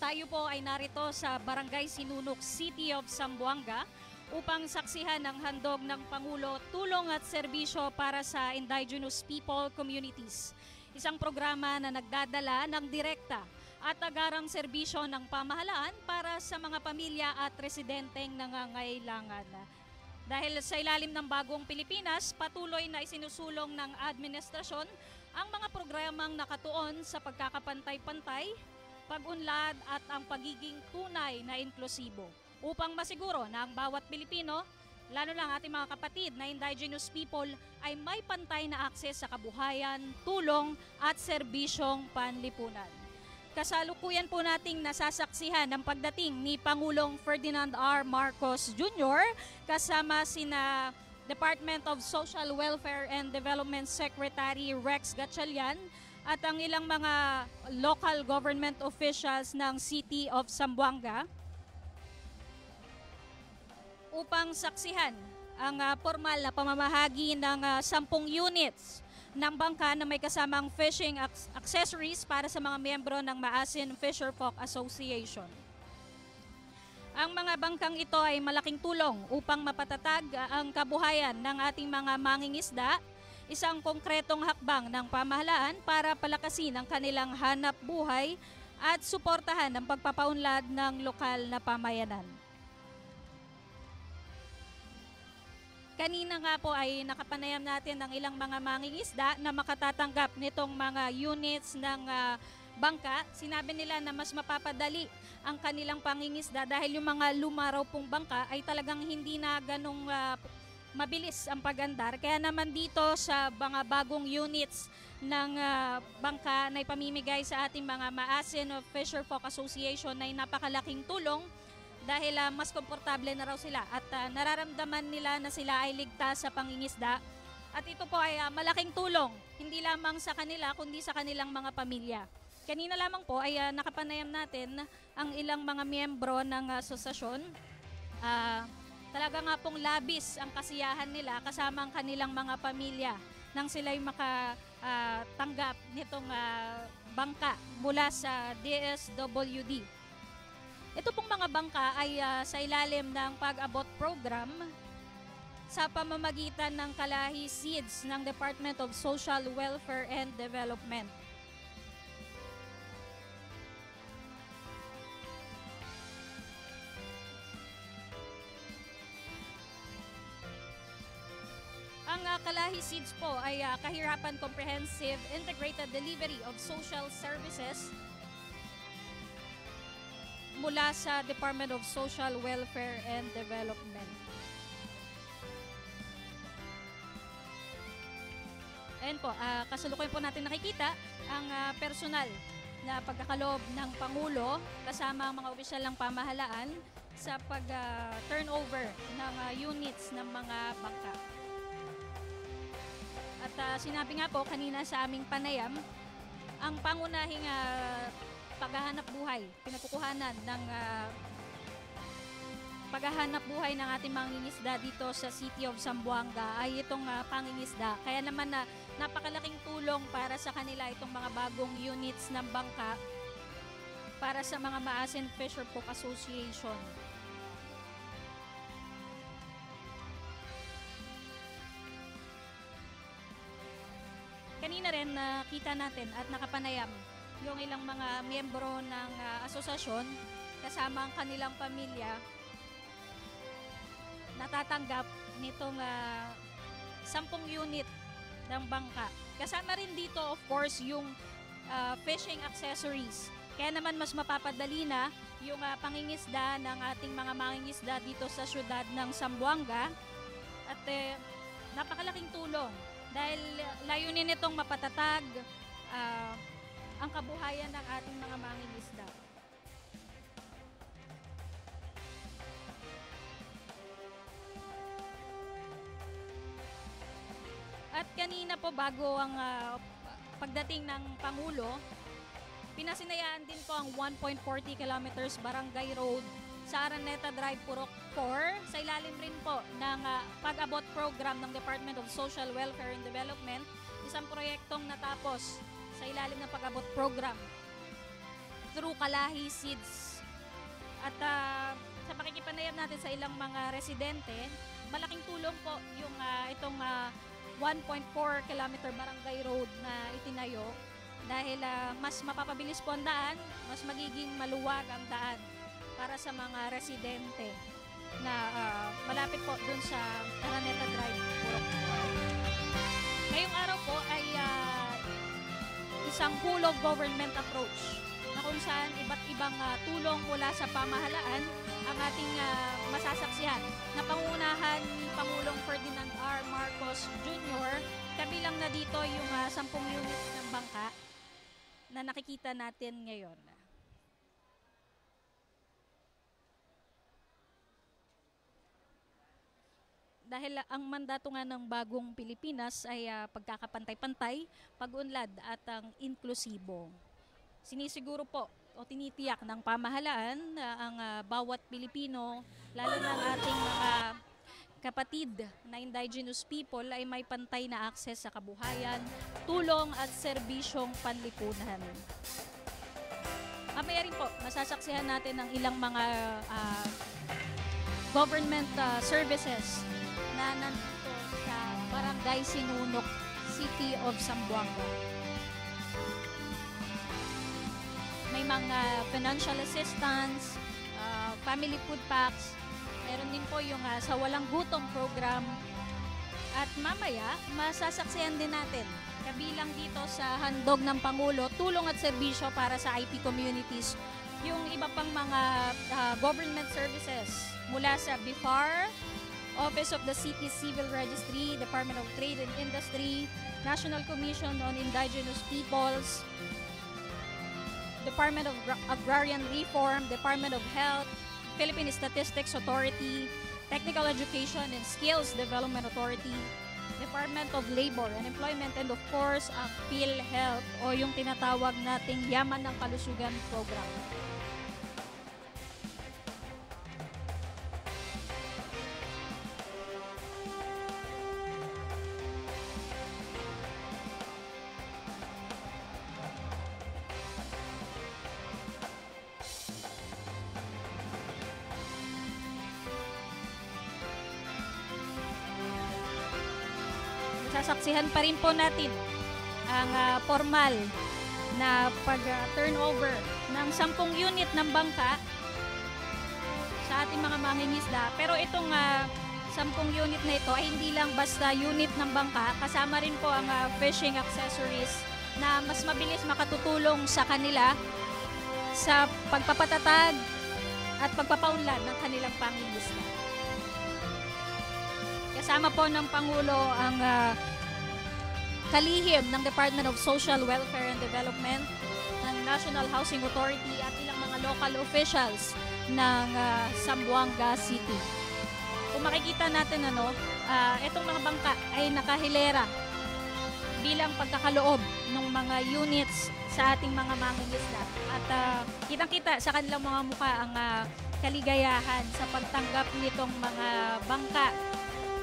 tayo po ay narito sa Barangay Sinunok, City of Zamboanga upang saksihan ang handog ng Pangulo tulong at serbisyo para sa indigenous people communities. Isang programa na nagdadala ng direkta at agarang serbisyo ng pamahalaan para sa mga pamilya at residenteng nangangailangan. Dahil sa ilalim ng Bagong Pilipinas, patuloy na isinusulong ng administrasyon ang mga programang nakatuon sa pagkakapantay-pantay, pag-unlad at ang pagiging tunay na inklusibo upang masiguro na ang bawat Pilipino, lalo lang ating mga kapatid na indigenous people, ay may pantay na akses sa kabuhayan, tulong at serbisyong panlipunan. Kasalukuyan po nating nasasaksihan ang pagdating ni Pangulong Ferdinand R. Marcos Jr. kasama sina Department of Social Welfare and Development Secretary Rex Gatchalian at ang ilang mga local government officials ng City of Zamboanga upang saksihan ang formal na pamamahagi ng 10 units ng bangka na may kasamang fishing accessories para sa mga miyembro ng Maasin Fisherfolk Association. Ang mga bangkang ito ay malaking tulong upang mapatatag ang kabuhayan ng ating mga mangingisda, isang konkretong hakbang ng pamahalaan para palakasin ang kanilang hanap buhay at suportahan ang pagpapaunlad ng lokal na pamayanan. Kanina nga po ay nakapanayam natin ng ilang mga mangingisda na makatatanggap nitong mga units ng bangka. Sinabi nila na mas mapapadali ang kanilang pangingisda dahil yung mga lumaraw pong bangka ay talagang hindi na ganong mabilis ang pag-andar. Kaya naman dito sa mga bagong units ng bangka na ipamimigay sa ating mga Maasin Fisherfolk Association ay napakalaking tulong dahil mas komportable na raw sila at nararamdaman nila na sila ay ligtas sa pangingisda. At ito po ay malaking tulong, hindi lamang sa kanila kundi sa kanilang mga pamilya. Kanina lamang po ay nakapanayam natin ang ilang mga miyembro ng asosasyon. Talaga nga pong labis ang kasiyahan nila kasama ang kanilang mga pamilya nang sila'y makatanggap nitong bangka mula sa DSWD. Ito pong mga bangka ay sa ilalim ng pag-abot program sa pamamagitan ng Kalahi Seeds ng Department of Social Welfare and Development. Ang Kalahi Seeds po ay Kahirapan Comprehensive Integrated Delivery of Social Services mula sa Department of Social Welfare and Development. Ayan po, kasalukuyan po natin nakikita ang personal na pagkakaloob ng Pangulo kasama ang mga opisyal ng pamahalaan sa pag-turnover ng units ng mga bangka. At sinabi nga po kanina sa aming panayam, ang pangunahing paghahanap buhay, pinagkukuhanan ng paghahanap buhay ng ating mangingisda dito sa City of Zamboanga ay itong pangingisda. Kaya naman napakalaking tulong para sa kanila itong mga bagong units ng bangka para sa mga Maasin Fisherfolk Association. Kanina rin nakita natin at nakapanayam yung ilang mga miyembro ng asosasyon kasama ang kanilang pamilya natatanggap nitong 10 unit ng bangka. Kasama rin dito of course yung fishing accessories. Kaya naman mas mapapadali na yung pangingisda ng ating mga mangingisda dito sa syudad ng Zamboanga at napakalaking tulong dahil layunin nitong mapatatag ang kabuhayan ng ating mga mangingisda. At kanina po bago ang pagdating ng Pangulo, pinasinayaan din po ang 1.40 kilometers Barangay Road sa Araneta Drive, Purok 4 sa ilalim rin po ng pag-abot program ng Department of Social Welfare and Development, isang proyektong natapos sa ilalim ng pag-abot program. through Kalahi Seeds. At sa pakikipanayam natin sa ilang mga residente, malaking tulong po yung itong 1.4 kilometer barangay road na itinayo dahil mas mapapabilis po ang daan, mas magiging maluwag ang daan para sa mga residente na malapit po dun sa Araneta Drive, Purok. Ngayong araw po ay isang whole of government approach na kung saan iba't ibang tulong mula sa pamahalaan ang ating masasaksihan na pangunahan ni Pangulong Ferdinand R. Marcos Jr. Kabilang na dito yung 10 units ng bangka na nakikita natin ngayon. Dahil ang mandato nga ng bagong Pilipinas ay pagkakapantay-pantay, pag-unlad at ang inklusibo. Sinisiguro po o tinitiyak ng pamahalaan na ang bawat Pilipino, lalo na ang ating mga kapatid na indigenous people ay may pantay na akses sa kabuhayan, tulong at serbisyong panlipunan. Mamaya rin po, masasaksihan natin ang ilang mga government services na nandito sa Barangay Sinunok, City of Zamboanga. May mga financial assistance, family food packs, meron din po yung sa Walang Gutom program. At mamaya, masasaksihan din natin, kabilang dito sa handog ng Pangulo, tulong at serbisyo para sa IP communities, yung iba pang mga government services mula sa BIFAR, Office of the City Civil Registry, Department of Trade and Industry, National Commission on Indigenous Peoples, Department of Agrarian Reform, Department of Health, Philippine Statistics Authority, Technical Education and Skills Development Authority, Department of Labor and Employment, and of course, ang PhilHealth o yung tinatawag nating Yaman ng Kalusugan Program. Sasaksihan pa rin po natin ang formal na pag-turnover ng 10 unit ng bangka sa ating mga mangingisda. Pero itong 10 unit na ito ay hindi lang basta unit ng bangka, kasama rin po ang fishing accessories na mas mabilis makatutulong sa kanila sa pagpapatatag at pagpapaunlad ng kanilang pangingisda. Kasama po ng Pangulo ang kalihim ng Department of Social Welfare and Development, ng National Housing Authority at ilang mga local officials ng Zamboanga City. Kung makikita natin itong mga bangka ay nakahilera bilang pagkakaloob ng mga units sa ating mga mangingisda. At kitang-kita sa kanilang mga mukha ang kaligayahan sa pagtanggap nitong mga bangka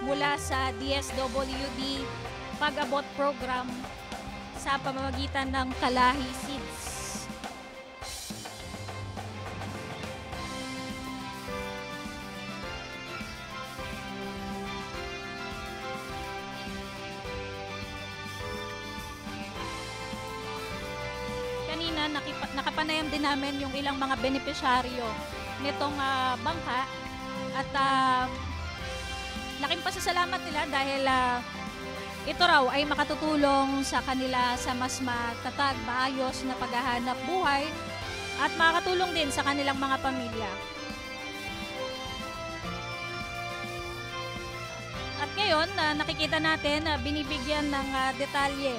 mula sa DSWD Pag-abot Program sa pamamagitan ng Kalahi Seeds. Kanina nakapanayam din namin yung ilang mga benepisyaryo nitong bangka at laking pasasalamat nila dahil ito raw ay makatutulong sa kanila sa mas matatag, maayos na paghahanap buhay at makakatulong din sa kanilang mga pamilya. At ngayon, nakikita natin na binibigyan ng detalye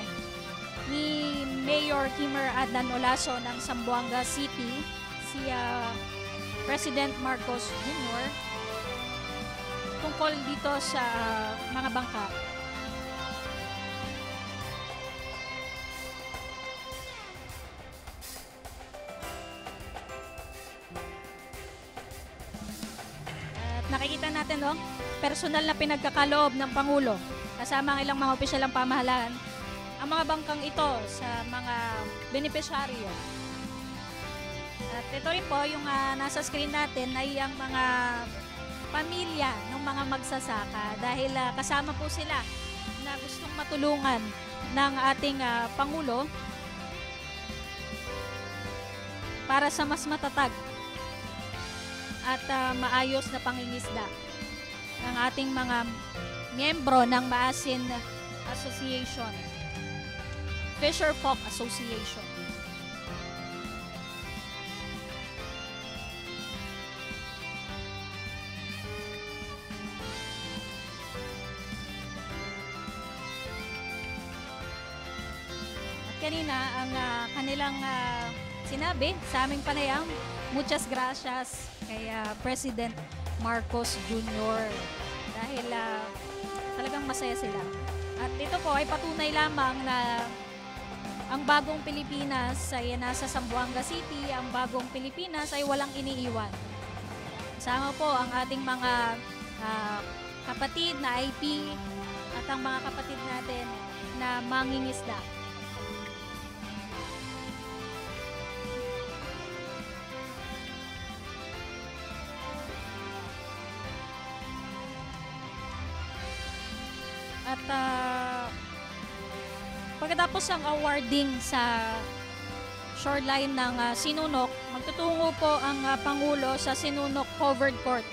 ni Mayor Kimmer Adnan Olaso ng Zamboanga City, si President Marcos Jr. tungkol dito sa mga bangka. At nakikita natin, personal na pinagkakaloob ng Pangulo kasama ang ilang mga opisyal ng pamahalaan ang mga bangkang ito sa mga benepisyaryo. At ito rin po, yung nasa screen natin ay ang mga pamilya ng mga magsasaka dahil kasama po sila na gustong matulungan ng ating Pangulo para sa mas matatag at maayos na pangingisda ng ating mga miyembro ng Maasin Association, Fisher Folk Association. At kanina ang kanilang sinabi sa aming panayam, muchas gracias kay President Marcos Jr. dahil talagang masaya sila. At ito po ay patunay lamang na ang bagong Pilipinas ay nasa Zamboanga City, ang bagong Pilipinas ay walang iniiwan. Kasama po ang ating mga kapatid na IP at ang mga kapatid natin na mangingisda. At pagkatapos ang awarding sa shoreline ng Sinunok, magtutungo po ang Pangulo sa Sinunok Covered Court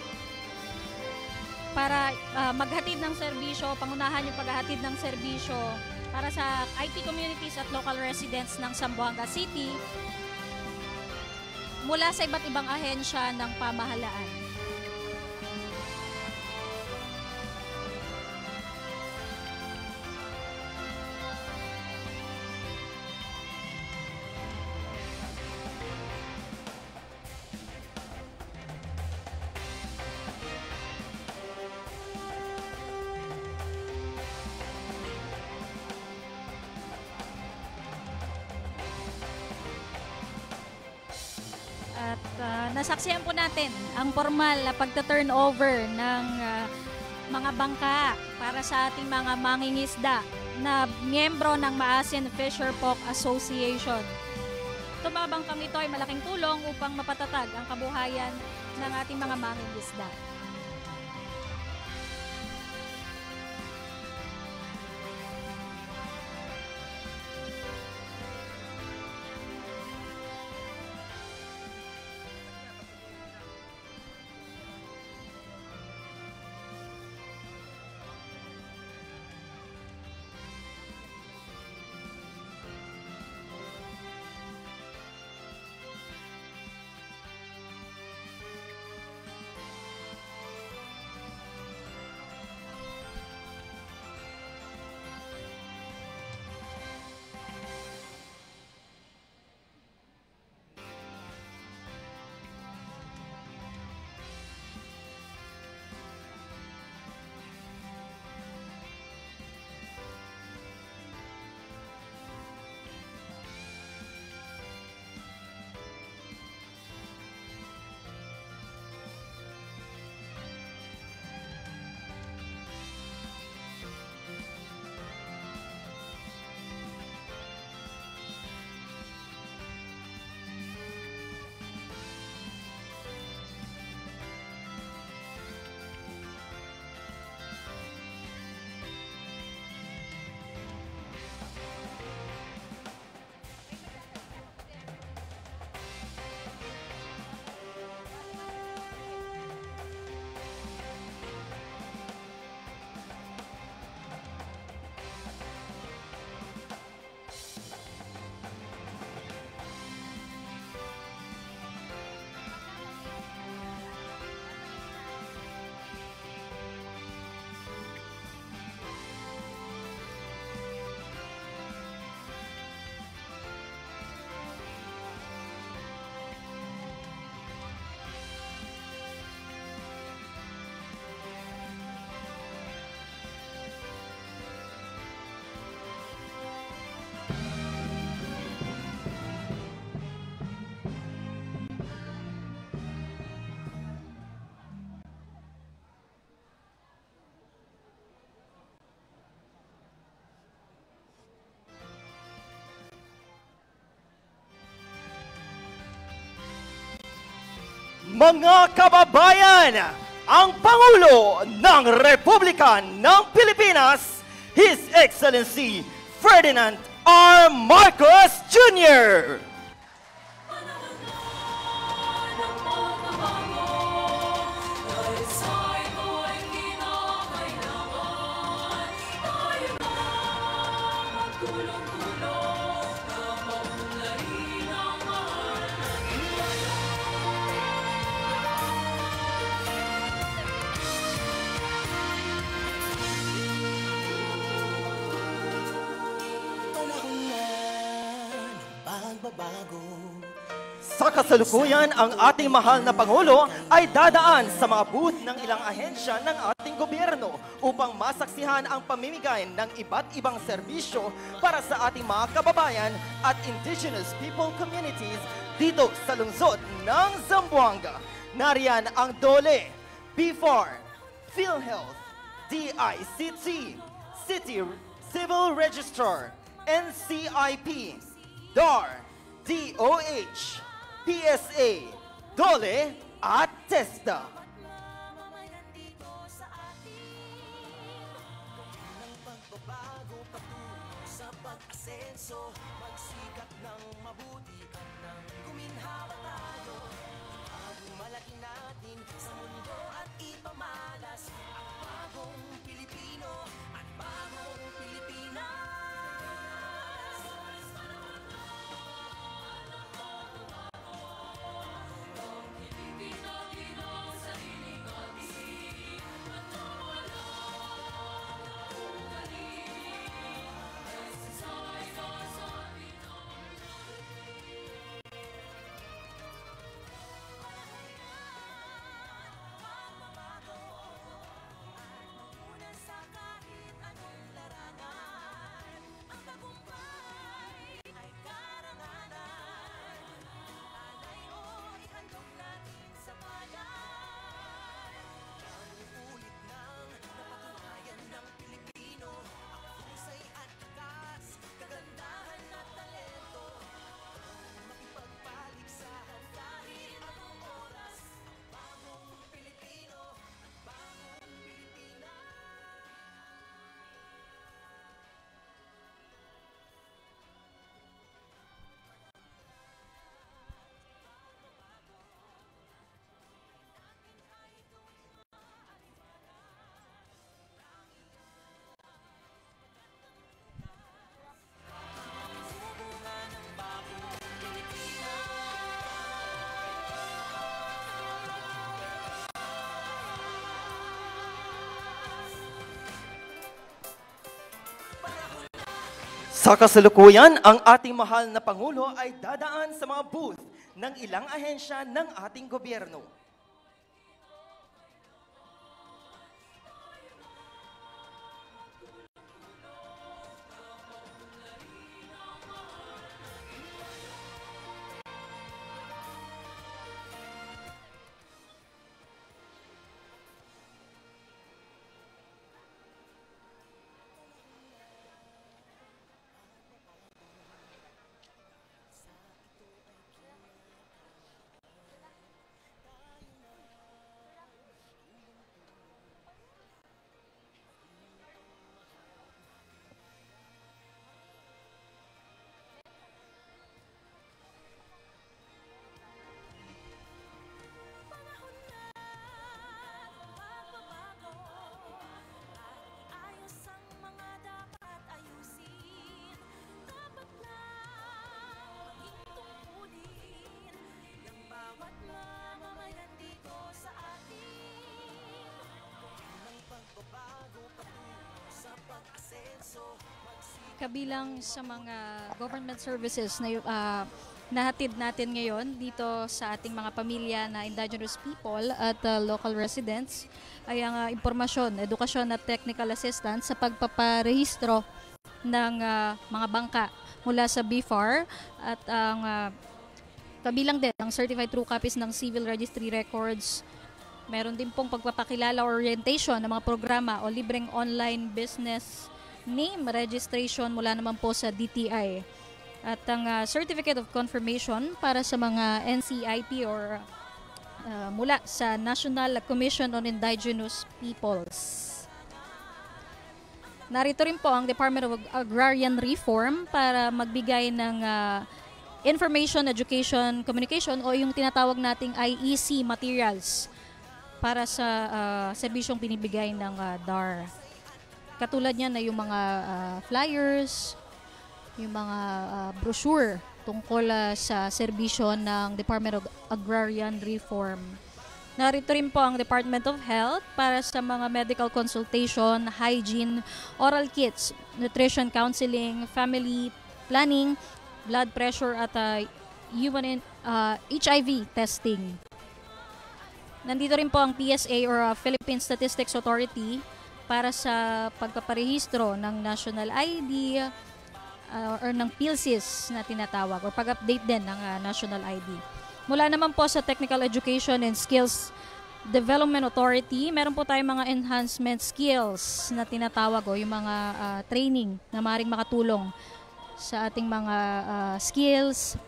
para maghatid ng serbisyo, pangunahan yung paghahatid ng serbisyo para sa IT communities at local residents ng Zamboanga City mula sa iba't ibang ahensya ng pamahalaan. At nasaksihan po natin ang formal na pagta-turnover ng mga bangka para sa ating mga mangingisda na miyembro ng Maasin Fisher Folk Association. Ito mga bangkang ito ay malaking tulong upang mapatatag ang kabuhayan ng ating mga mangingisda. Mga kababayan, ang Pangulo ng Republika ng Pilipinas, His Excellency Ferdinand R. Marcos Jr. Sa kasalukuyan, ang ating mahal na Pangulo ay dadaan sa mga booth ng ilang ahensya ng ating gobyerno upang masaksihan ang pamimigay ng iba't ibang serbisyo para sa ating mga kababayan at indigenous people communities dito sa lungsod ng Zamboanga. Nariyan ang DOLE, BFAR, PhilHealth, DICT, City Civil Registrar, NCIP, DAR, DOH, PSA, DOLE at TESDA. Sa kasalukuyan, ang ating mahal na Pangulo ay dadaan sa mga booth ng ilang ahensya ng ating gobyerno. Kabilang sa mga government services na nahatid natin ngayon dito sa ating mga pamilya na indigenous people at local residents ay ang impormasyon, edukasyon at technical assistance sa pagpaparehistro ng mga bangka mula sa BFAR at ang kabilang din ang certified true copies ng civil registry records. Meron din pong pagpapakilala orientation ng mga programa o libreng online business name registration mula naman po sa DTI. At ang certificate of confirmation para sa mga NCIP or mula sa National Commission on Indigenous Peoples. Narito rin po ang Department of Agrarian Reform para magbigay ng Information, Education, Communication o yung tinatawag nating IEC materials para sa serbisyong binibigay ng DAR. Katulad niyan na yung mga flyers, yung mga brochure tungkol sa serbisyo ng Department of Agrarian Reform. Narito rin po ang Department of Health para sa mga medical consultation, hygiene, oral kits, nutrition counseling, family planning, blood pressure at HIV testing. Nandito rin po ang PSA or Philippine Statistics Authority para sa pagpaparehistro ng national ID or ng PhilSys na tinatawag or pag-update din ng national ID. Mula naman po sa Technical Education and Skills Development Authority, meron po tayong mga enhancement skills na tinatawag o yung mga training na maaaring makatulong sa ating mga skills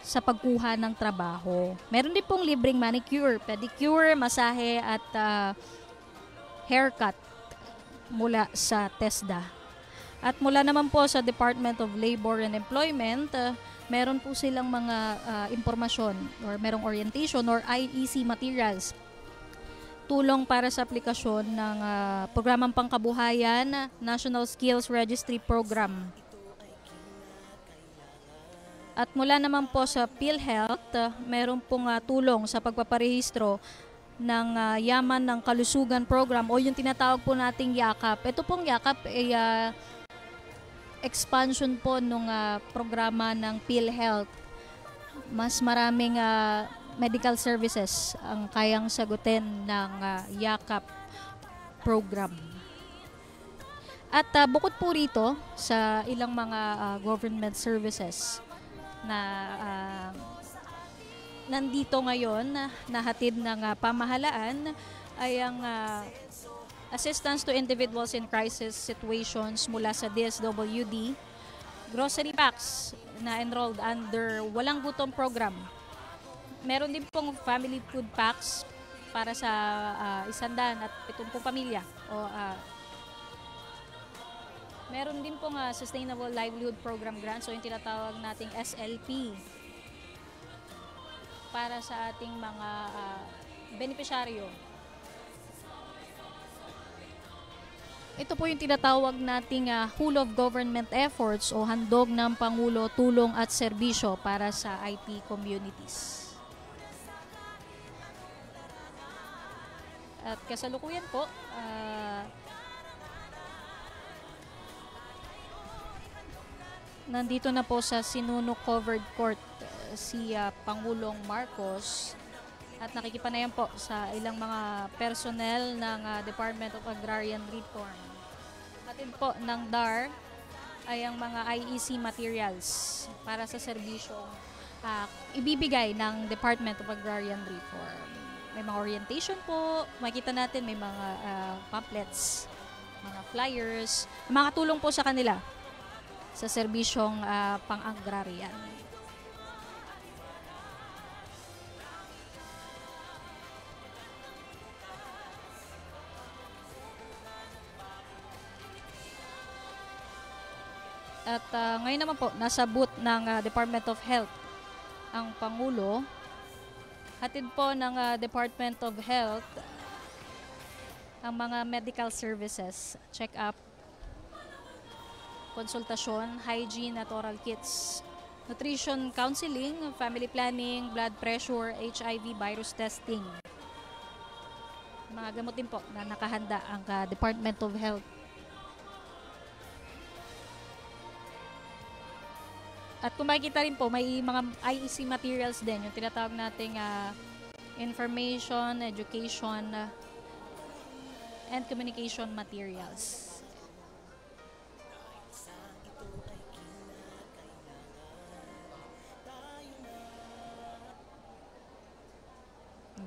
sa pagkuha ng trabaho. Meron din pong libreng manicure, pedicure, masahe at haircut mula sa TESDA. At mula naman po sa Department of Labor and Employment, meron po silang mga impormasyon or merong orientation or IEC materials. Tulong para sa aplikasyon ng programang pangkabuhayan, National Skills Registry Program. At mula naman po sa PhilHealth, meron pong tulong sa pagpaparehistro ng Yaman ng Kalusugan Program o yung tinatawag po nating YAKAP. Ito pong YAKAP ay expansion po nung programa ng PhilHealth. Mas maraming medical services ang kayang sagutin ng YAKAP program. At bukod po rito sa ilang mga government services na nandito ngayon na hatid ng pamahalaan ay ang assistance to individuals in crisis situations mula sa DSWD, grocery packs na enrolled under Walang Gutom program. Meron din pong family food packs para sa 170 pamilya. Meron din pong Sustainable Livelihood Program grants o yung tinatawag nating SLP para sa ating mga benepisyaryo. Ito po yung tinatawag nating whole of government efforts o handog ng Pangulo, tulong at serbisyo para sa IP communities. At kasalukuyan po, nandito na po sa Sinunok Covered Court si Pangulong Marcos at nakikipanayan po sa ilang mga personnel ng Department of Agrarian Reform. Hatid po ng DAR ay ang mga IEC materials para sa serbisyong ibibigay ng Department of Agrarian Reform. May mga orientation po, makita natin may mga pamphlets, mga flyers, mga tulong po sa kanila sa serbisyong pang-agrarian. At ngayon naman po, nasa booth ng Department of Health ang Pangulo. Hatid po ng Department of Health ang mga medical services, check-up, konsultasyon, hygiene at oral kits, nutrition counseling, family planning, blood pressure, HIV virus testing. Mga gamot din po na nakahanda ang Department of Health. At kung makikita rin po, may mga IEC materials din, yung tinatawag nating information, education, and communication materials.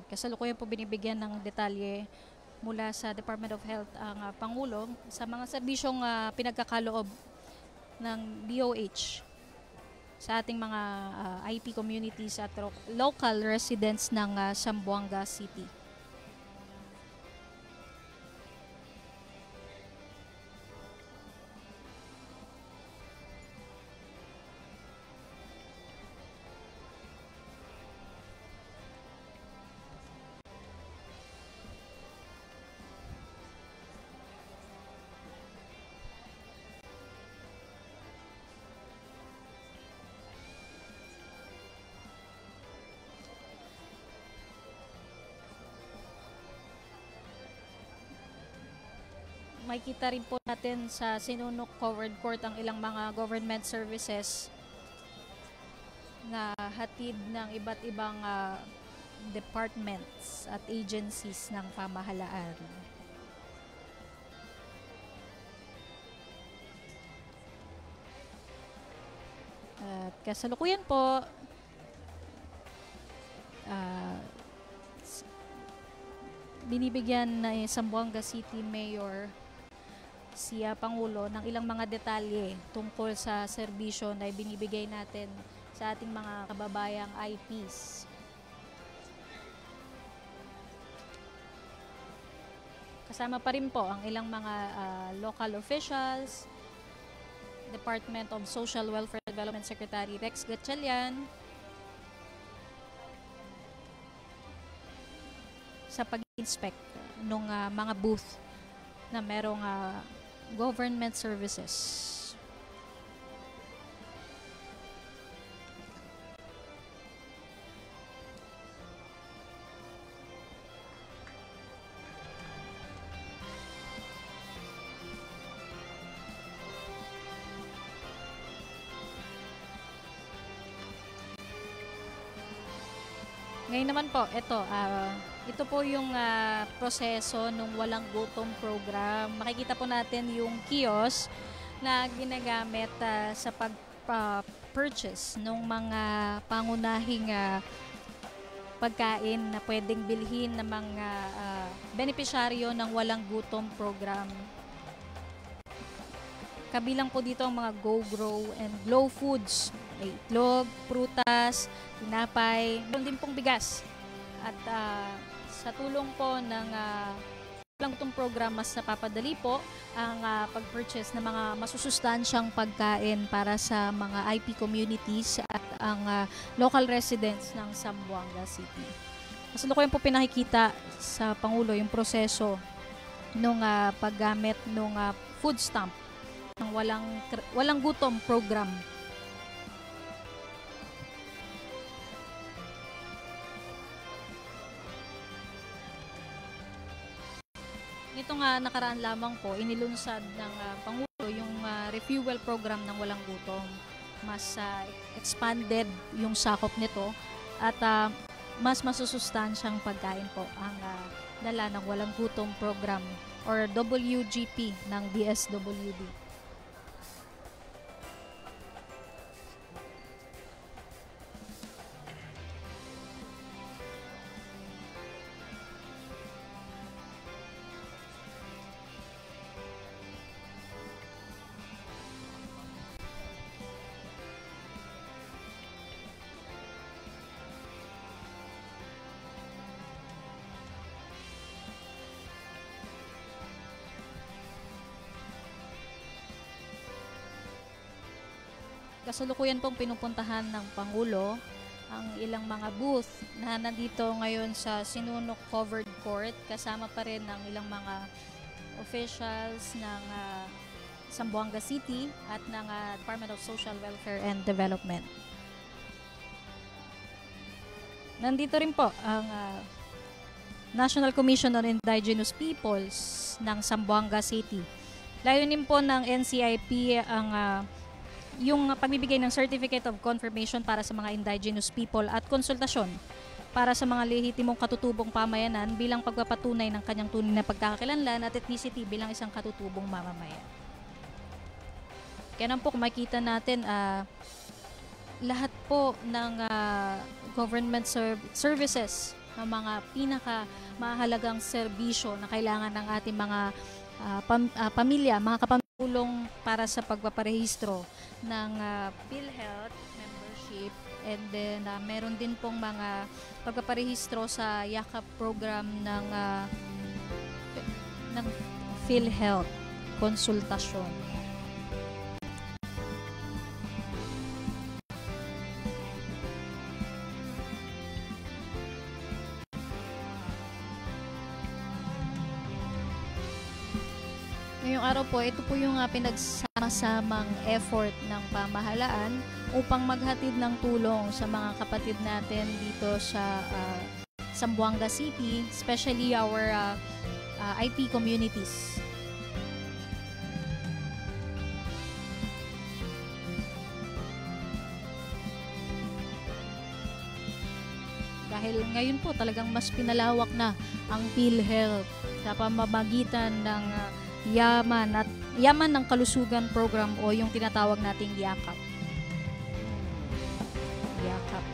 Kasalukuyan po binibigyan ng detalye mula sa Department of Health ang Pangulo sa mga serbisyong pinagkakaloob ng DOH sa ating mga IP communities at local residents ng Zamboanga City. Makikita rin po natin sa Sinunok Covered Court ang ilang mga government services na hatid ng iba't ibang departments at agencies ng pamahalaan. At kasalukuyan po, binibigyan na Zamboanga City Mayor si Pangulo ng ilang mga detalye tungkol sa serbisyo na binibigay natin sa ating mga kababayang IPs. Kasama pa rin po ang ilang mga local officials, Department of Social Welfare Development Secretary Rex Gatchalian, sa pag-inspect ng mga booth na merong government services. Ngayon naman po, ito po yung proseso ng Walang Gutom program. Makikita po natin yung kiosk na ginagamit sa pag-purchase ng mga pangunahing pagkain na pwedeng bilhin ng mga benepisyaryo ng Walang Gutom program. Kabilang po dito ang mga Go, Grow, and Glow Foods. May itlog, prutas, tinapay, meron din pong bigas. At sa tulong po ng Walang Gutom program, mas napapadali po ang pag-purchase ng mga masusustansyang pagkain para sa mga IP communities at ang local residents ng Zamboanga City. Kasalukuyan po pinakikita sa Pangulo yung proseso ng paggamit ng food stamp ng Walang Gutom program. Ito nga nakaraan lamang po, inilunsad ng Pangulo yung refuel program ng Walang Gutom. Mas expanded yung sakop nito at mas masusustansyang pagkain po ang dala ng Walang Gutom program or WGP ng DSWD. Kasalukuyan pong pinupuntahan ng Pangulo ang ilang mga booth na nandito ngayon sa Sinunok Covered Court. Kasama pa rin ang ilang mga officials ng Zamboanga City at ng Department of Social Welfare and Development. Nandito rin po ang National Commission on Indigenous Peoples ng Zamboanga City. Layunin po ng NCIP ang yung pagbibigay ng Certificate of Confirmation para sa mga indigenous people at konsultasyon para sa mga lehitimong katutubong pamayanan bilang pagpapatunay ng kanyang tunay na pagkakakilanlan at ethnicity bilang isang katutubong mamamayan. Kaya naman po kung makita natin, lahat po ng government services, ng mga pinakamahalagang serbisyo na kailangan ng ating mga pamilya, mga kapamilya, tulong para sa pagpaparehistro ng PhilHealth member and then meron din pong mga pagpaparehistro sa yakap program ng PhilHealth konsultasyon. Ngayong araw po, ito po yung pinagsama-samang effort ng pamahalaan upang maghatid ng tulong sa mga kapatid natin dito sa Zamboanga City, especially our IP communities. Dahil ngayon po talagang mas pinalawak na ang PhilHealth sa pamamagitan ng Yaman ng Kalusugan Program o yung tinatawag nating YAKAP. YAKAP.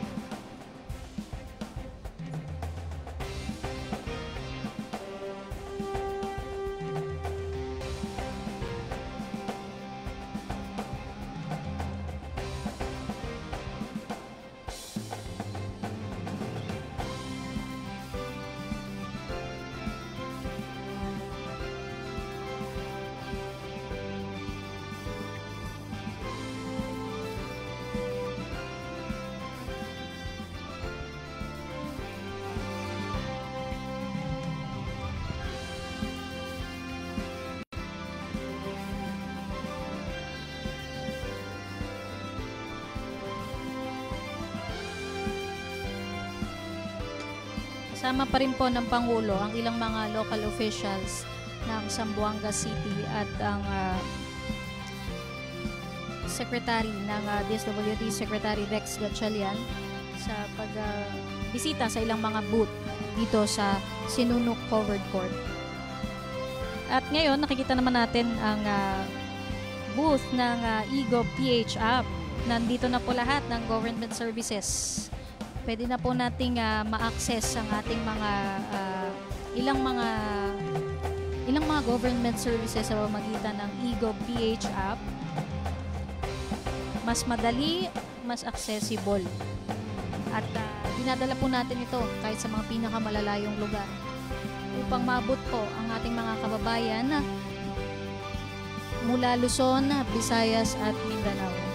Kasama pa rin po ng Pangulo ang ilang mga local officials ng Zamboanga City at ang Secretary ng DSWD, Secretary Rex Gatchalian, sa pagbisita sa ilang mga booth dito sa Sinunok Covered Court. At ngayon, nakikita naman natin ang booth ng EGOV PH app. Nandito na po lahat ng government services. Pwede na po nating ma-access ang ating ilang mga government services sa pamamagitan ng EGOV PH app. Mas madali, mas accessible. At dinadala po natin ito kahit sa mga pinakamalalayong lugar upang maabot po ang ating mga kababayan mula Luzon, Visayas at Mindanao.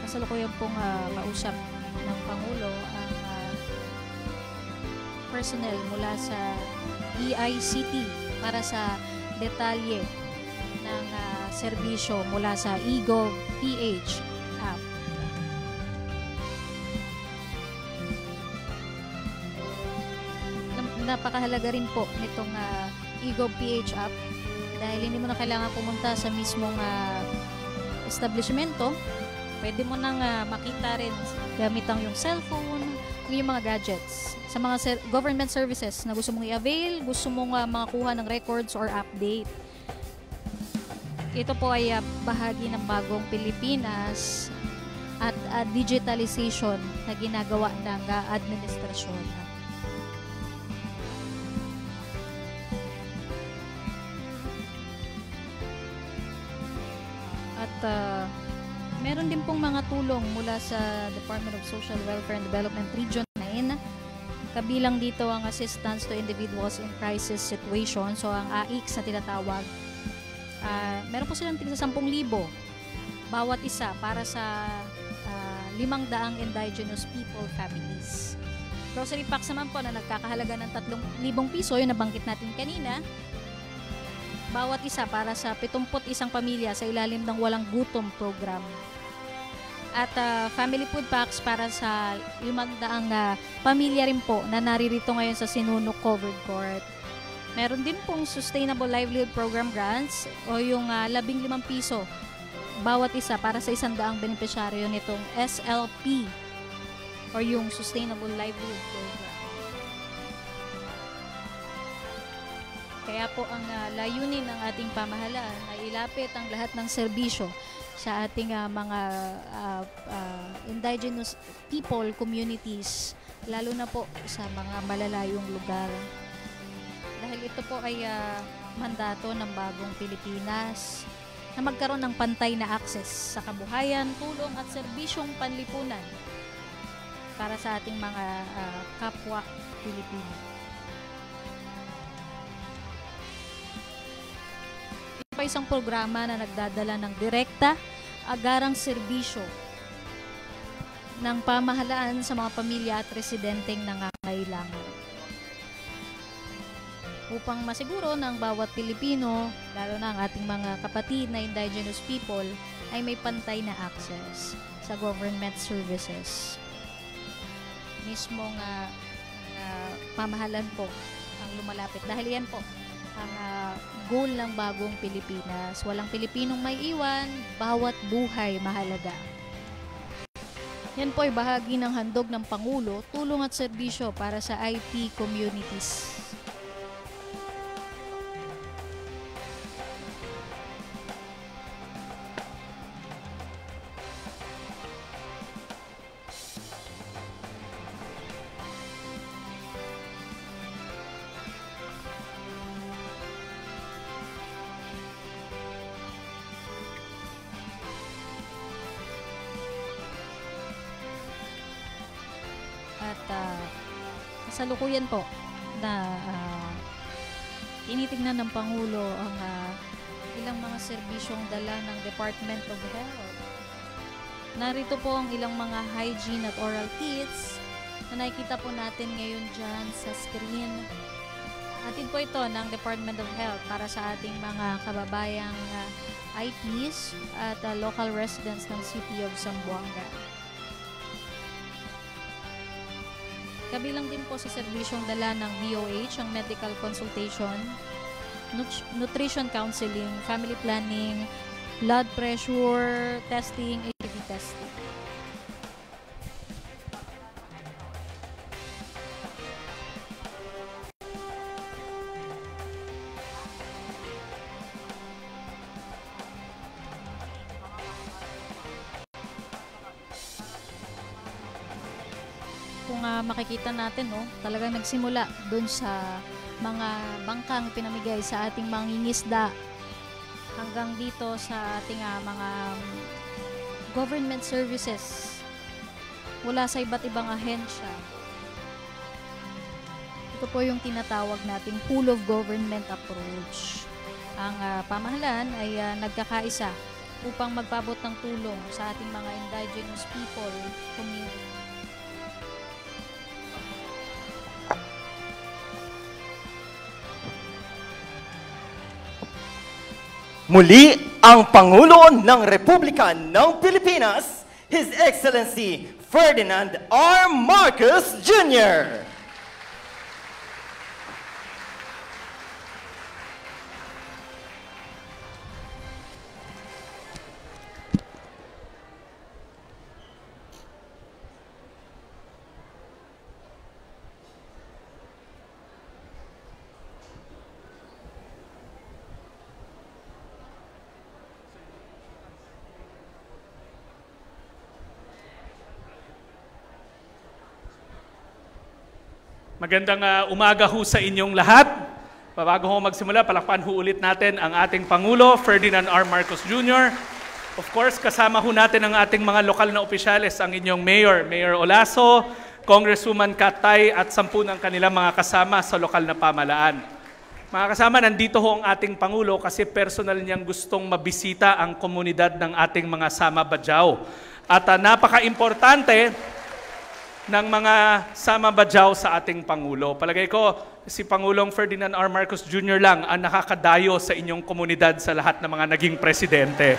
Kasalukuyan pong kausap ng Pangulo ang personnel mula sa EICT para sa detalye ng serbisyo mula sa EGOV PH app. Napakahalaga rin po nitong EGOV PH app dahil hindi mo na kailangan pumunta sa mismong establishmento. Pwede mo nang makita rin gamit ang yung cellphone, yung mga gadgets. Sa mga government services na gusto mong i-avail, gusto mong makakuha ng records or update. Ito po ay bahagi ng bagong Pilipinas at digitalization na ginagawa ng administrasyon. At meron din pong mga tulong mula sa Department of Social Welfare and Development Region 9. Kabilang dito ang assistance to individuals in crisis situation. So ang AICS na tinatawag. Meron po silang tigsa 10,000 bawat isa para sa 500 indigenous people families. Grocery packs naman po na nagkakahalaga ng 3,000 piso, yung nabanggit natin kanina. Bawat isa para sa 71 pamilya sa ilalim ng Walang Gutom program. At family food packs para sa 500 pamilya rin po na naririto ngayon sa Sinunok Covered Court. Meron din pong Sustainable Livelihood Program grants o yung 15 piso bawat isa para sa 100 benepisyaryo nitong SLP o yung Sustainable Livelihood Program. Kaya po ang layunin ng ating pamahalaan ay ilapit ang lahat ng serbisyo sa ating mga indigenous people communities, lalo na po sa mga malalayong lugar. Dahil ito po ay mandato ng bagong Pilipinas na magkaroon ng pantay na akses sa kabuhayan, tulong at serbisyong panlipunan para sa ating mga kapwa Pilipino. Ito pa isang programa na nagdadala ng direkta, agarang serbisyo ng pamahalaan sa mga pamilya at residenteng nangangailangan. Upang masiguro ng bawat Pilipino, lalo na ang ating mga kapatid na indigenous people, ay may pantay na access sa government services. Mismong pamahalan po ang lumalapit. Dahil yan po ang goal ng bagong Pilipinas. Walang Pilipinong may iwan, bawat buhay mahalaga. Yan po ay bahagi ng handog ng Pangulo, tulong at serbisyo para sa IT communities. At kasalukuyan po na tinitignan ng Pangulo ang ilang mga serbisyong dala ng Department of Health. Narito po ang ilang mga hygiene at oral kits na nakikita po natin ngayon dyan sa screen. Atid po ito ng Department of Health para sa ating mga kababayang IPs at local residents ng City of Zamboanga. Kabilang din po sa serbisyong dala ng DOH ang medical consultation, nutrition counseling, family planning, blood pressure testing, HIV testing. Kung makikita natin, talagang nagsimula dun sa mga bangkang pinamigay sa ating mangingisda hanggang dito sa ating mga government services mula sa iba't ibang ahensya. Ito po yung tinatawag nating whole of government approach. Ang pamahalaan ay nagkakaisa upang magpabot ng tulong sa ating mga indigenous people community. Muli ang Pangulo ng Republika ng Pilipinas, His Excellency Ferdinand R. Marcos Jr. Magandang umaga ho sa inyong lahat. Bago ho magsimula, palakpan ho ulit natin ang ating Pangulo, Ferdinand R. Marcos Jr. Of course, kasama ho natin ang ating mga lokal na opisyales, ang inyong Mayor, Mayor Olaso, Congresswoman Katay at 10 ng kanilang mga kasama sa lokal na pamalaan. Mga kasama, nandito ho ang ating Pangulo kasi personal niyang gustong mabisita ang komunidad ng ating mga Sama Bajau. At napaka-importante ng mga Sama Bajau sa ating Pangulo. Palagay ko, si Pangulong Ferdinand R. Marcos Jr. lang ang nakakadayo sa inyong komunidad sa lahat ng mga naging presidente.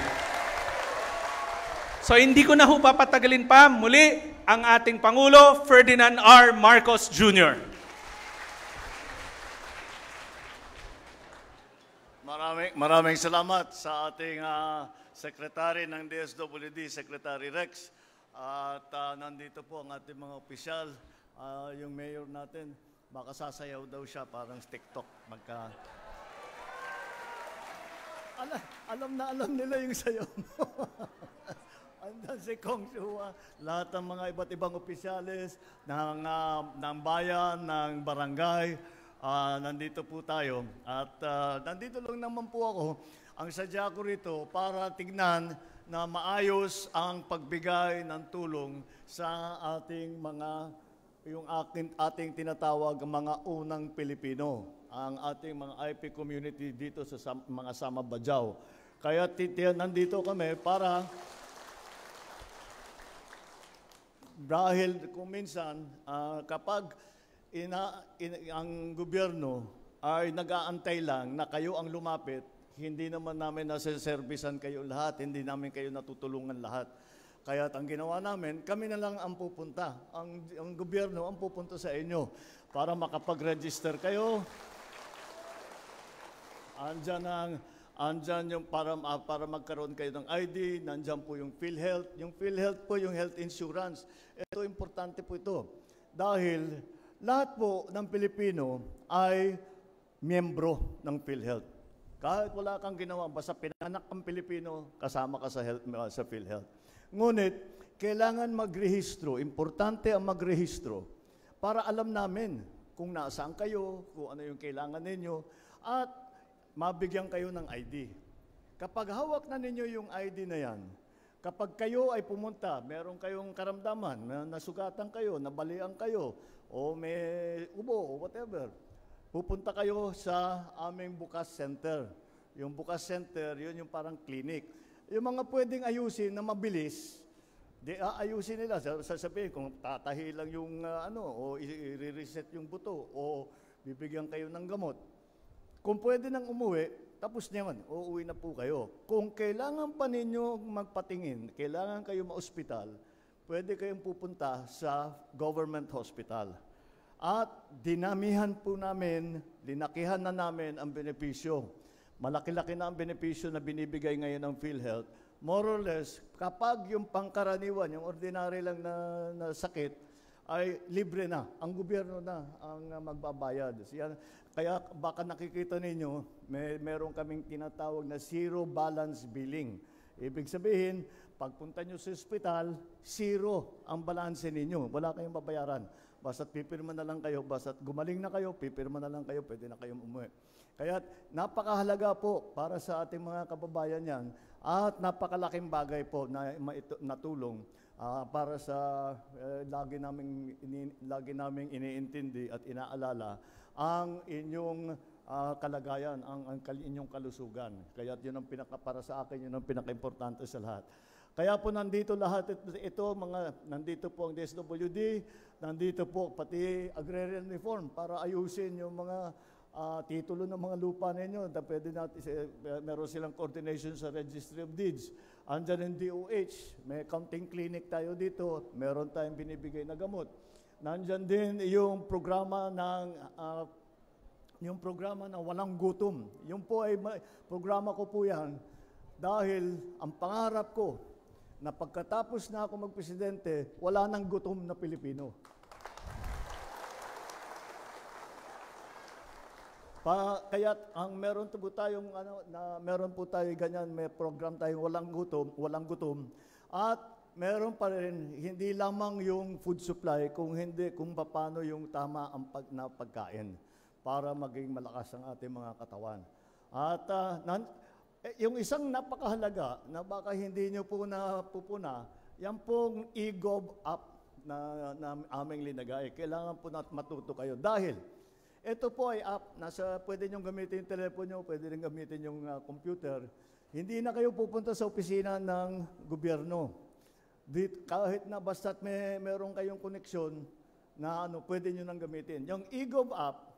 So hindi ko na ho papatagalin pa. Muli, ang ating Pangulo, Ferdinand R. Marcos Jr. Maraming salamat sa ating Secretary ng DSWD, Secretary Rex. At nandito po ang ating mga opisyal, yung mayor natin, baka sasayaw daw siya parang TikTok. Alam nila yung sayaw mo. Andan si Kong Shua, lahat ng mga iba't ibang opisyalis ng bayan, ng barangay, nandito po tayo. At nandito lang naman po ako. Ang sadya ko rito para tignan na maayos ang pagbigay ng tulong sa ating ating tinatawag mga unang Pilipino, ang ating mga IP community dito sa mga Sama Bajau. Kaya nandito kami para dahil kung minsan kapag ang gobyerno ay nag-aantay lang na kayo ang lumapit, hindi naman namin nasa-servisan kayo lahat, hindi namin kayo natutulungan lahat. Kaya ang ginawa namin, kami na lang ang pupunta. Ang gobyerno ang pupunta sa inyo para makapag-register kayo. Andyan yung para magkaroon kayo ng ID, nandyan po yung PhilHealth. Yung PhilHealth po, yung health insurance. Ito, importante po ito. Dahil lahat po ng Pilipino ay miyembro ng PhilHealth. Kahit wala kang ginawa, basta pinanak kang Pilipino, kasama ka sa PhilHealth. Ngunit, kailangan magrehistro. Importante ang magrehistro para alam namin kung nasaan kayo, kung ano yung kailangan ninyo, at mabigyan kayo ng ID. Kapag hawak na ninyo yung ID na yan, kapag kayo ay pumunta, meron kayong karamdaman, nasugatan kayo, nabalian kayo, o may ubo, o whatever, pupunta kayo sa aming Bukas Center. Yung Bukas Center, yun yung parang clinic. Yung mga pwedeng ayusin na mabilis, ayusin nila. Sasabihin kung tatahi lang yung o i-reset yung buto, o bibigyan kayo ng gamot. Kung pwede nang umuwi, tapos naman, uuwi na po kayo. Kung kailangan pa ninyo magpatingin, kailangan kayo ma-ospital, pwede kayong pupunta sa government hospital. At dinamihan po namin, linakihan na namin ang benepisyo. Malaki-laki na ang benepisyo na binibigay ngayon ng PhilHealth. More or less, kapag yung pangkaraniwan, yung ordinary lang na sakit, ay libre na. Ang gobyerno na ang magbabayad. Kaya baka nakikita ninyo, meron kaming tinatawag na zero balance billing. Ibig sabihin, pagpunta nyo sa ospital, zero ang balanse ninyo. Wala kayong babayaran. Basta't pipirma na lang kayo, basta't gumaling na kayo, pipirma na lang kayo, pwede na kayong umuwi. Kaya napakahalaga po para sa ating mga kababayan yan at napakalaking bagay po na tulong para sa lagi naming iniintindi at inaalala ang inyong kalagayan, ang inyong kalusugan. Kaya yun ang para sa akin, yun ang pinaka-importante sa lahat. Kaya po nandito lahat nandito po ang DSWD, nandito po pati agrarian reform para ayusin yung mga titulo ng mga lupa ninyo. Pwede natin, meron silang coordination sa Registry of Deeds. Andyan yung DOH, may counting clinic tayo dito, meron tayong binibigay na gamot. Nandyan din yung programa ng walang gutom. Yung po ay programa ko po yan dahil ang pangarap ko na pagkatapos na ako magpresidente, wala nang gutom na Pilipino. Kaya meron po tayo ganyan, may program tayong walang gutom. At meron pa rin hindi lamang yung food supply kung paano yung tama ang pagkain para maging malakas ang ating mga katawan. At yung isang napakahalaga na baka hindi nyo po napupuna, yan pong e-gov app na aming linagay. Kailangan po matuto kayo. Dahil ito po ay app, pwede nyo gamitin yung telepono nyo, pwede rin gamitin yung computer. Hindi na kayo pupunta sa opisina ng gobyerno. Kahit na basta't meron kayong koneksyon na pwede nyo nang gamitin. Yung e-gov app,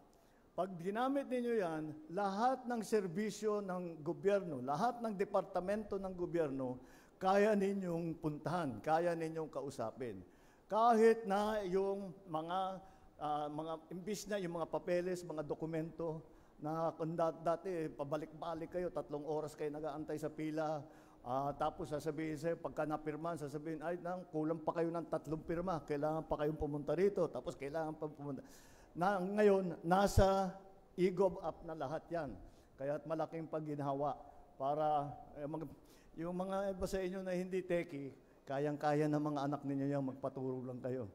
pag ginamit ninyo yan, lahat ng serbisyo ng gobyerno, lahat ng departamento ng gobyerno, kaya ninyong puntahan, kaya ninyong kausapin. Kahit na yung imbis na yung mga papeles, mga dokumento, na dati pabalik-balik kayo, 3 oras kayo nag-aantay sa pila, tapos sasabihin sa'yo, pagka napirman, sasabihin, kulang pa kayo ng 3 pirma, kailangan pa kayong pumunta rito, tapos kailangan pa pumunta. Ngayon, nasa e-gov app na lahat yan. Kaya't malaking pagginhawa para yung mga iba sa inyo na hindi techie, kayang-kaya ng mga anak ninyo yan, magpaturo lang kayo.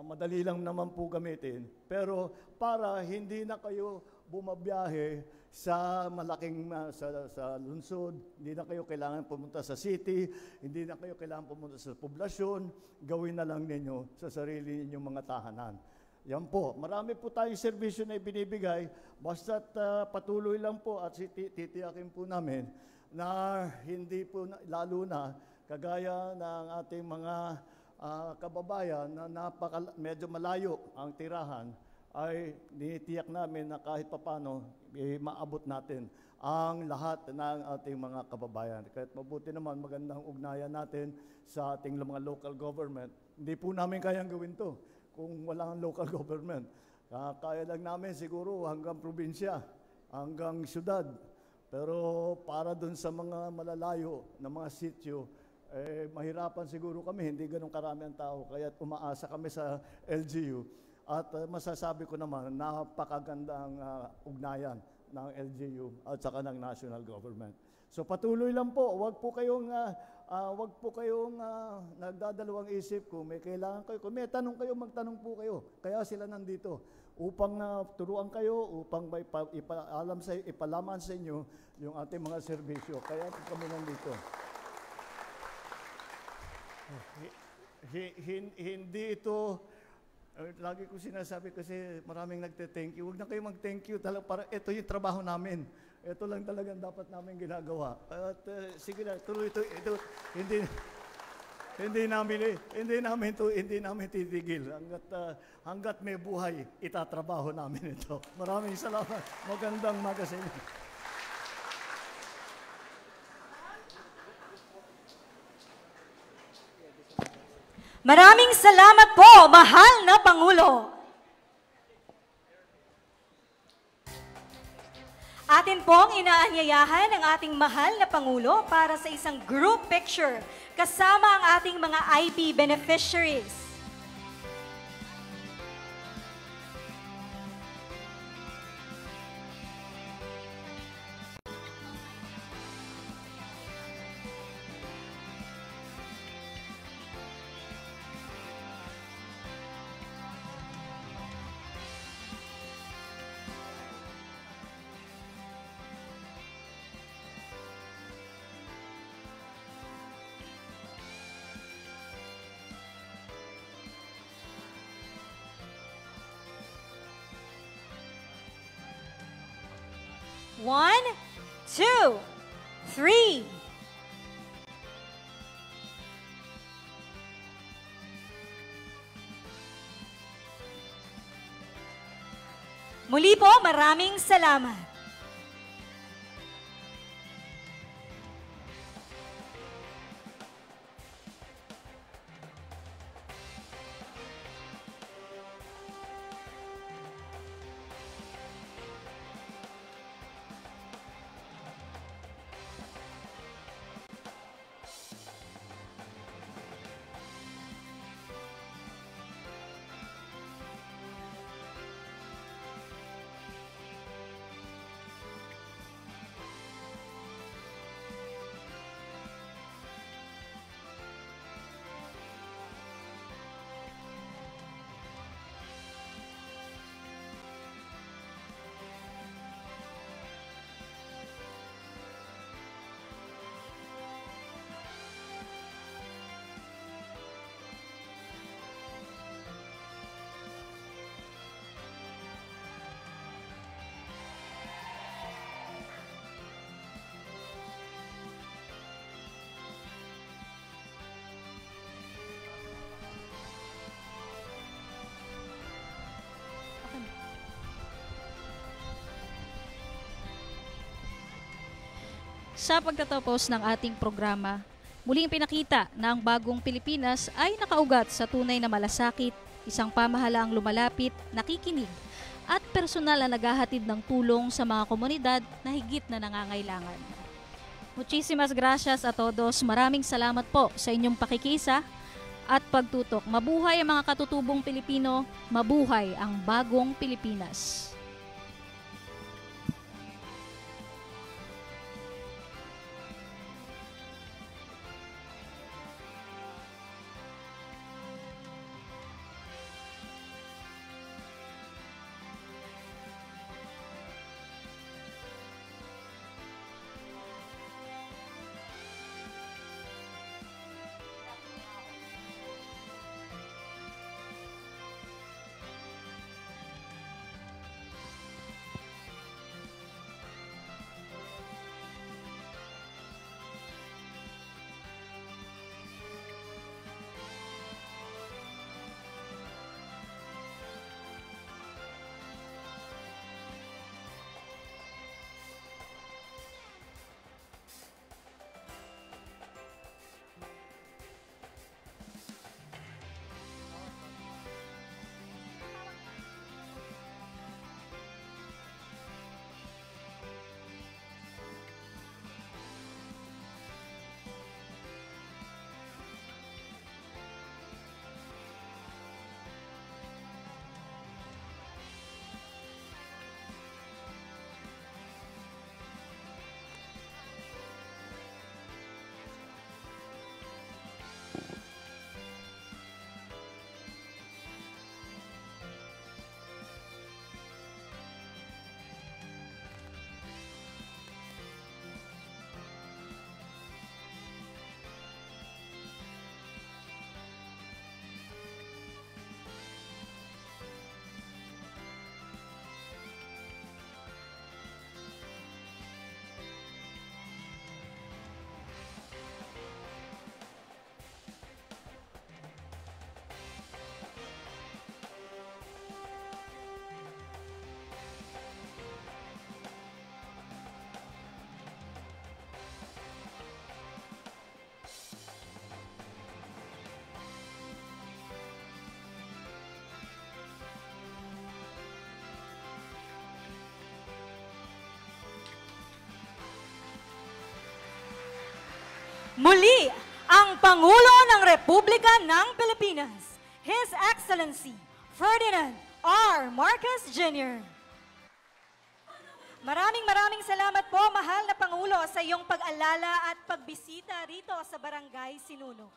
madali lang naman po gamitin. Pero para hindi na kayo bumabiyahe sa malaking sa lungsod, hindi na kayo kailangan pumunta sa city, hindi na kayo kailangan pumunta sa poblasyon, gawin na lang ninyo sa sarili ninyong mga tahanan. Yan po. Marami po tayong serbisyo na ibinibigay, basta't patuloy lang po at titiyakin po namin na hindi po, lalo na kagaya ng ating mga kababayan na medyo malayo ang tirahan, ay tinitiyak namin na kahit papano maabot natin ang lahat ng ating mga kababayan. Kahit mabuti naman magandang ugnayan natin sa ating mga local government, hindi po namin kayang gawin to kung walang local government. Kaya lang namin siguro hanggang probinsya, hanggang syudad. Pero para dun sa mga malalayo na mga sityo, mahirapan siguro kami, hindi ganun karami ang tao. Kaya umaasa kami sa LGU. At masasabi ko naman, napakagandang ugnayan ng LGU at saka ng national government. So patuloy lang po, wag po kayong nagdadalawang isip kung may kailangan kayo. Kung may tanong kayo, magtanong po kayo. Kaya sila nandito upang turuan kayo, upang ipalaman sa inyo yung ating mga serbisyo. Kaya kami nandito. Hindi ito, lagi ko sinasabi kasi maraming nagte-thank you. Huwag na kayo mag-thank you. Para ito yung trabaho namin. Ito lang talagang dapat namin ginagawa. At sige na, tuloy ito. Hindi namin titigil. Hanggat may buhay, itatrabaho namin ito. Maraming salamat. Magandang umaga sa inyo. Maraming salamat po, mahal na Pangulo. Atin pong inaanyayahan ang ating mahal na Pangulo para sa isang group picture kasama ang ating mga IB beneficiaries. One, two, three. Muli po, maraming salamat. Sa pagtatapos ng ating programa, muling pinakita na ang bagong Pilipinas ay nakaugat sa tunay na malasakit, isang pamahalaang lumalapit, nakikinig, at personal na naghahatid ng tulong sa mga komunidad na higit na nangangailangan. Muchísimas gracias a todos. Maraming salamat po sa inyong pakikiisa at pagtutok. Mabuhay ang mga katutubong Pilipino, mabuhay ang bagong Pilipinas. Muli, ang Pangulo ng Republika ng Pilipinas, His Excellency Ferdinand R. Marcos Jr. Maraming salamat po, mahal na Pangulo, sa iyong pag-alala at pagbisita rito sa Barangay Sinunok.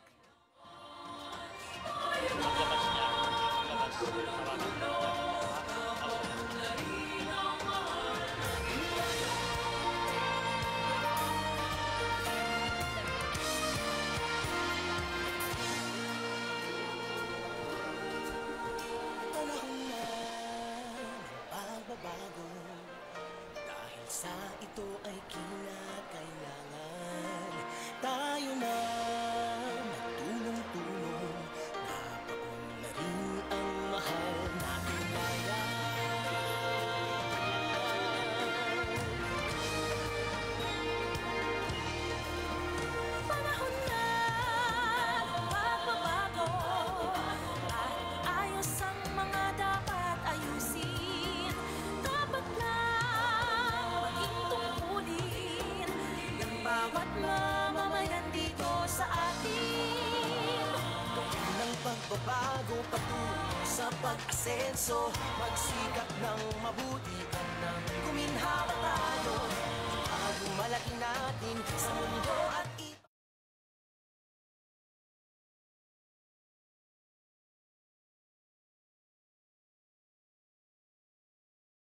Pagbabago, dahil sa ito ay kinakailangan tayo na magtulong-tulong, napaunlarin ang mahal nating bayan. Panahon na pagbabago at ayos ang mga dapat ayusin. Dapat lang maging tungkulin ng bawat mamamayan dito sa atin. Gawin ng pagbabago patungo sa pag-asenso, magsikap ng mabuti